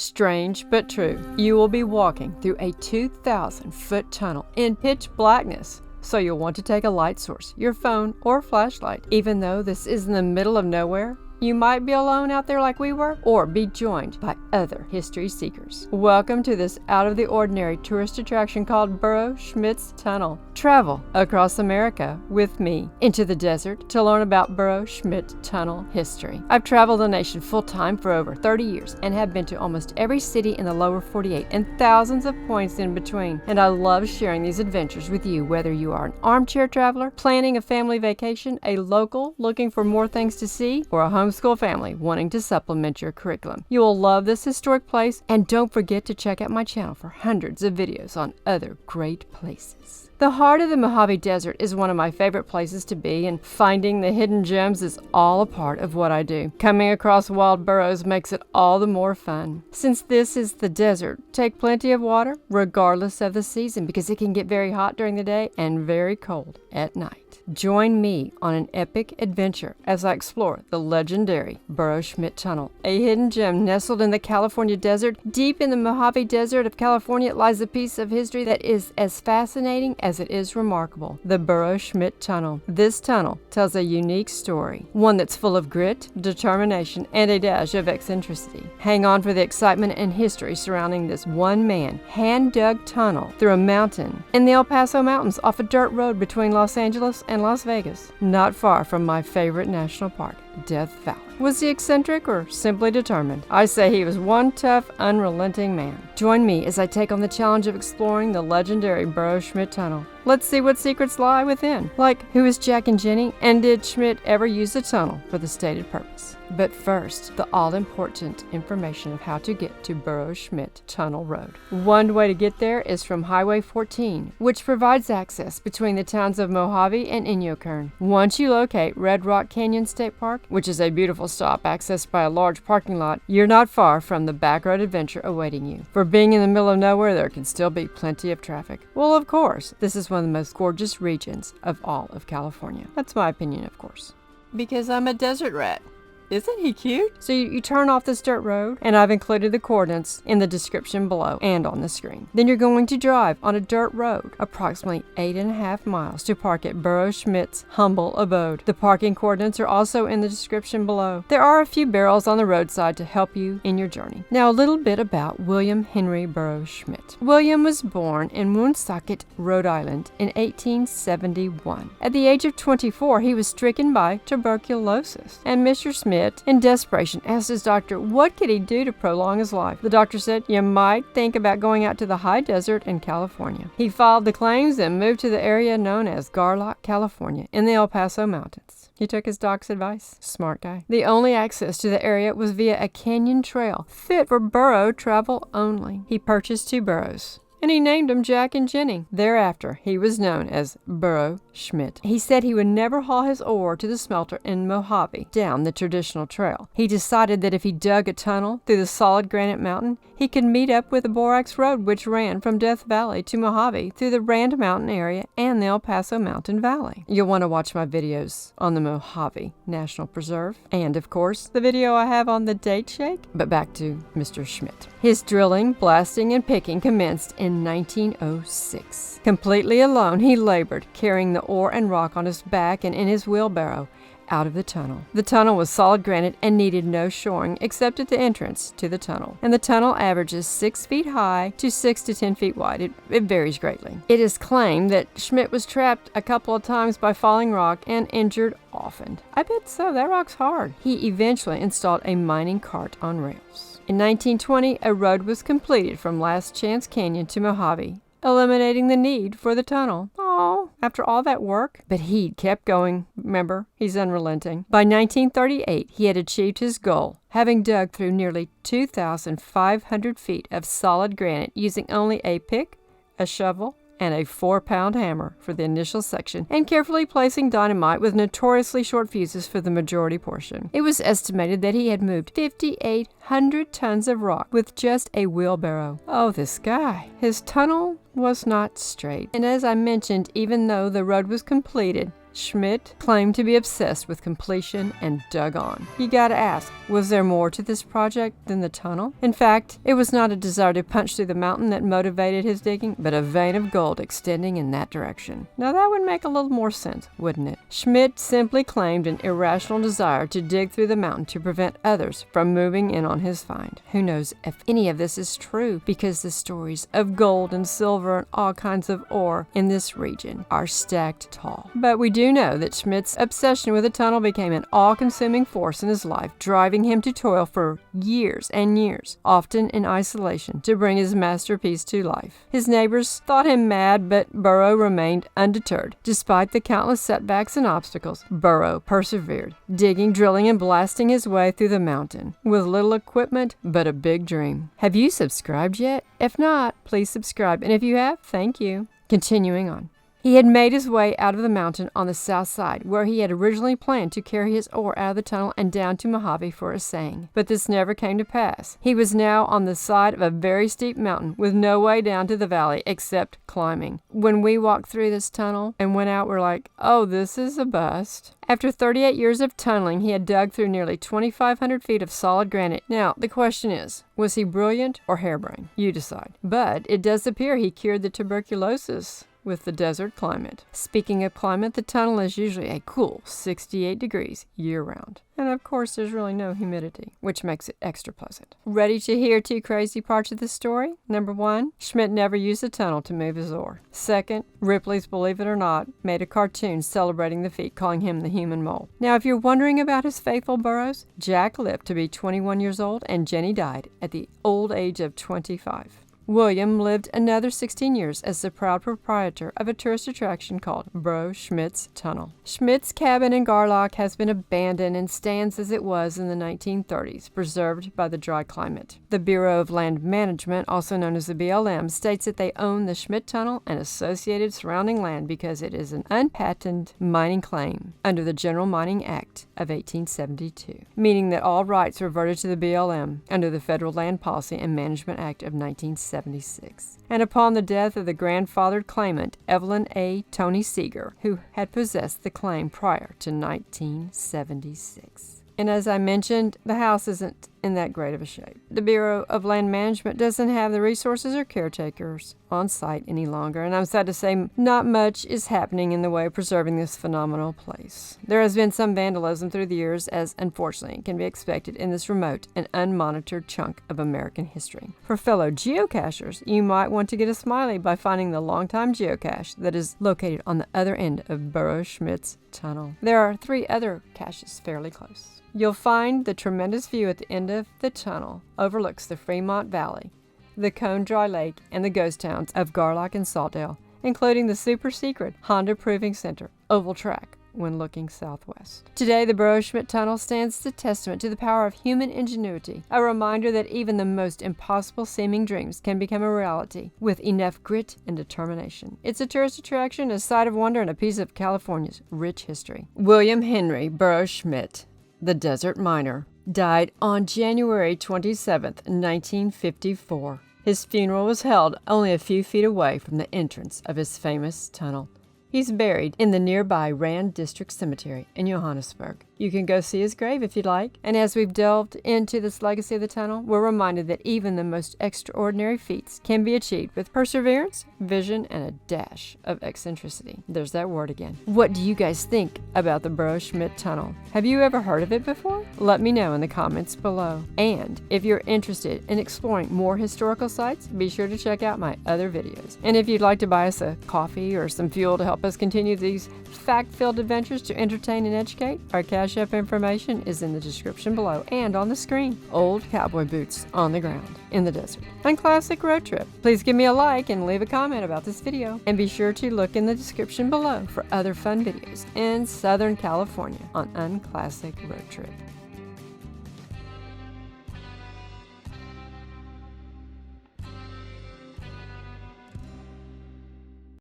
Strange but true. You will be walking through a 2,000-foot tunnel in pitch blackness, so you'll want to take a light source, your phone or flashlight. Even though this is in the middle of nowhere, you might be alone out there like we were, or be joined by other history seekers. Welcome to this out-of-the-ordinary tourist attraction called Burro Schmidt's Tunnel. Travel across America with me into the desert to learn about Burro Schmidt Tunnel history. I've traveled the nation full-time for over 30 years and have been to almost every city in the lower 48 and thousands of points in between. And I love sharing these adventures with you, whether you are an armchair traveler, planning a family vacation, a local looking for more things to see, or a homeschool family wanting to supplement your curriculum. You will love this historic place, and don't forget to check out my channel for hundreds of videos on other great places. The heart of the Mojave Desert is one of my favorite places to be, and finding the hidden gems is all a part of what I do. Coming across wild burros makes it all the more fun. Since this is the desert, take plenty of water regardless of the season, because it can get very hot during the day and very cold at night. Join me on an epic adventure as I explore the legendary Burro Schmidt Tunnel, a hidden gem nestled in the California desert. Deep in the Mojave Desert of California lies a piece of history that is as fascinating as it is remarkable: the Burro Schmidt Tunnel. This tunnel tells a unique story, one that's full of grit, determination, and a dash of eccentricity. Hang on for the excitement and history surrounding this one-man, hand-dug tunnel through a mountain in the El Paso Mountains off a dirt road between Los Angeles and Las Vegas, not far from my favorite national park, Death Valley. Was he eccentric or simply determined? I say he was one tough, unrelenting man. Join me as I take on the challenge of exploring the legendary Burro Schmidt Tunnel. Let's see what secrets lie within. Like, who is Jack and Jenny, and did Schmidt ever use the tunnel for the stated purpose? But first, the all-important information of how to get to Burro Schmidt Tunnel Road. One way to get there is from Highway 14, which provides access between the towns of Mojave and Inyokern. Once you locate Red Rock Canyon State Park, which is a beautiful stop accessed by a large parking lot, you're not far from the backroad adventure awaiting you. For being in the middle of nowhere, there can still be plenty of traffic. Well, of course, this is one of the most gorgeous regions of all of California. That's my opinion, of course, because I'm a desert rat. Isn't he cute? So you turn off this dirt road, and I've included the coordinates in the description below and on the screen. Then you're going to drive on a dirt road approximately 8.5 miles to park at Burro Schmidt's humble abode. The parking coordinates are also in the description below. There are a few barrels on the roadside to help you in your journey. Now, a little bit about William Henry Burro Schmidt. William was born in Woonsocket, Rhode Island in 1871. At the age of 24, he was stricken by tuberculosis, and Mr. Schmidt, in desperation, asked his doctor what could he do to prolong his life. The doctor said, "You might think about going out to the high desert in California." He filed the claims and moved to the area known as Garlock, California, in the El Paso Mountains. He took his doc's advice. Smart guy. The only access to the area was via a canyon trail, fit for burro travel only. He purchased 2 burros, and he named them Jack and Jenny. Thereafter, he was known as Burro Schmidt. He said he would never haul his ore to the smelter in Mojave down the traditional trail. He decided that if he dug a tunnel through the solid granite mountain, he could meet up with the Borax Road, which ran from Death Valley to Mojave through the Rand Mountain area and the El Paso Mountain Valley. You'll want to watch my videos on the Mojave National Preserve, and of course, the video I have on the date shake. But back to Mr. Schmidt. His drilling, blasting, and picking commenced in 1906. Completely alone, he labored, carrying the ore and rock on his back and in his wheelbarrow out of the tunnel. The tunnel was solid granite and needed no shoring except at the entrance to the tunnel. And the tunnel averages 6 feet high to 6 to 10 feet wide. It varies greatly. It is claimed that Schmidt was trapped a couple of times by falling rock and injured often. I bet so. That rock's hard. He eventually installed a mining cart on rails. In 1920, a road was completed from Last Chance Canyon to Mojave, eliminating the need for the tunnel. Oh, after all that work? But he kept going. Remember, he's unrelenting. By 1938, he had achieved his goal, having dug through nearly 2,500 feet of solid granite using only a pick, a shovel, and a 4-pound hammer for the initial section, and carefully placing dynamite with notoriously short fuses for the majority portion. It was estimated that he had moved 5,800 tons of rock with just a wheelbarrow. Oh, this guy. His tunnel was not straight. And as I mentioned, even though the road was completed, Schmidt claimed to be obsessed with completion and dug on. You gotta ask, was there more to this project than the tunnel? In fact, it was not a desire to punch through the mountain that motivated his digging, but a vein of gold extending in that direction. Now that would make a little more sense, wouldn't it? Schmidt simply claimed an irrational desire to dig through the mountain to prevent others from moving in on his find. Who knows if any of this is true, because the stories of gold and silver and all kinds of ore in this region are stacked tall. But we do know that Schmidt's obsession with the tunnel became an all-consuming force in his life, driving him to toil for years and years, often in isolation, to bring his masterpiece to life. His neighbors thought him mad, but Burro remained undeterred. Despite the countless setbacks and obstacles, Burro persevered, digging, drilling, and blasting his way through the mountain, with little equipment but a big dream. Have you subscribed yet? If not, please subscribe, and if you have, thank you. Continuing on. He had made his way out of the mountain on the south side, where he had originally planned to carry his ore out of the tunnel and down to Mojave for a seine. But this never came to pass. He was now on the side of a very steep mountain with no way down to the valley except climbing. When we walked through this tunnel and went out, we're like, oh, this is a bust. After 38 years of tunneling, he had dug through nearly 2,500 feet of solid granite. Now, the question is, was he brilliant or harebrained? You decide. But it does appear he cured the tuberculosis with the desert climate. Speaking of climate, the tunnel is usually a cool 68 degrees year-round. And of course, there's really no humidity, which makes it extra pleasant. Ready to hear two crazy parts of the story? Number one, Schmidt never used a tunnel to move his ore. Second, Ripley's Believe It or Not made a cartoon celebrating the feat, calling him the human mole. Now, if you're wondering about his faithful burros, Jack lived to be 21 years old and Jenny died at the old age of 25. William lived another 16 years as the proud proprietor of a tourist attraction called Burro Schmidt's Tunnel. Schmidt's cabin in Garlock has been abandoned and stands as it was in the 1930s, preserved by the dry climate. The Bureau of Land Management, also known as the BLM, states that they own the Schmidt Tunnel and associated surrounding land because it is an unpatented mining claim under the General Mining Act of 1872, meaning that all rights reverted to the BLM under the Federal Land Policy and Management Act of 1976. And upon the death of the grandfathered claimant, Evelyn A. Tony Seeger, who had possessed the claim prior to 1976. And as I mentioned, the house isn't in that great of a shape. The Bureau of Land Management doesn't have the resources or caretakers on site any longer, and I'm sad to say not much is happening in the way of preserving this phenomenal place. There has been some vandalism through the years, as unfortunately can be expected in this remote and unmonitored chunk of American history. For fellow geocachers, you might want to get a smiley by finding the longtime geocache that is located on the other end of Burro Schmidt's tunnel. There are 3 other caches fairly close. You'll find the tremendous view at the end of the tunnel overlooks the Fremont Valley, the Cone Dry Lake, and the ghost towns of Garlock and Saltdale, including the super secret Honda Proving Center oval track when looking southwest. Today, the Burro Schmidt Tunnel stands as a testament to the power of human ingenuity, a reminder that even the most impossible seeming dreams can become a reality with enough grit and determination. It's a tourist attraction, a sight of wonder, and a piece of California's rich history. William Henry Burro Schmidt, the desert miner, died on January 27, 1954. His funeral was held only a few feet away from the entrance of his famous tunnel. He's buried in the nearby Rand District Cemetery in Johannesburg. You can go see his grave if you'd like. And as we've delved into this legacy of the tunnel, we're reminded that even the most extraordinary feats can be achieved with perseverance, vision, and a dash of eccentricity. There's that word again. What do you guys think about the Burro Schmidt Tunnel? Have you ever heard of it before? Let me know in the comments below. And if you're interested in exploring more historical sites, be sure to check out my other videos. And if you'd like to buy us a coffee or some fuel to help us continue these fact-filled adventures to entertain and educate, our CashApp information is in the description below and on the screen. Old cowboy boots on the ground in the desert. Unclassic Road Trip. Please give me a like and leave a comment about this video. And be sure to look in the description below for other fun videos in Southern California on Unclassic Road Trip.